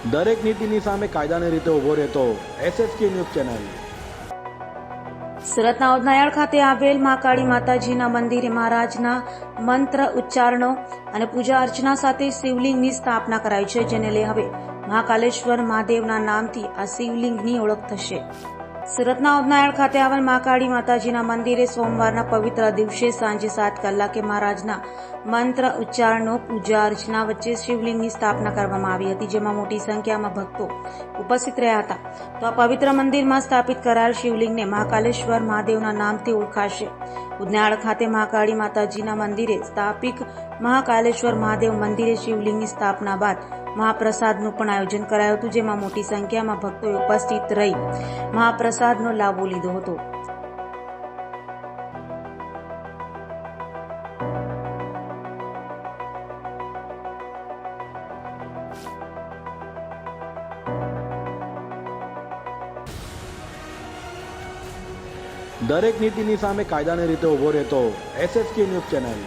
દરેક નીતિની સામે કાયદાની રીતે ઊભો રહેતો SSK ન્યૂઝ ચેનલ। સુરતના ઉધનાયણ ખાતે આવેલ મહાકાળી માતાજીના મંદિરે મહારાજના મંત્ર ઉચ્ચારણો અને પૂજા અર્ચના સાથે શિવલિંગની સ્થાપના કરાઈ છે, જેને લઈ હવે મહાકાલેશ્વર મહાદેવના નામથી આ શિવલિંગની ઓળખ થશે। સુરતના ઉધનાયણ ખાતે આવેલ મહાકાળી માતાજીના મંદિરે સોમવારના પવિત્ર દિવસે સાંજે 7 કલાકે મહારાજના મંત્ર ઉચ્ચારણો પૂજા અર્ચના વચ્ચે શિવલિંગની સ્થાપના કરવામાં આવી હતી, જેમાં મોટી સંખ્યામાં ભક્તો ઉપસ્થિત રહ્યા હતા। તો આ પવિત્ર મંદિરમાં સ્થાપિત કરાયેલ શિવલિંગને મહાકાલેશ્વર મહાદેવના નામથી ઓળખાશે। ઉધનાયણ ખાતે મહાકાળી માતાજીના મંદિરે સ્થાપિત મહાકાલેશ્વર મહાદેવ મંદિરે શિવલિંગની સ્થાપના બાદ મહાપ્રસાદનું પણ આયોજન કરાયું હતું, જેમાં મોટી સંખ્યામાં ભક્તોએ ઉપસ્થિત રહી મહાપ્રસાદનો લાભો લીધો હતો। દરેક નીતિની સામે કાયદાની રીતે ઊભો રહેતો SSK ન્યૂઝ ચેનલ।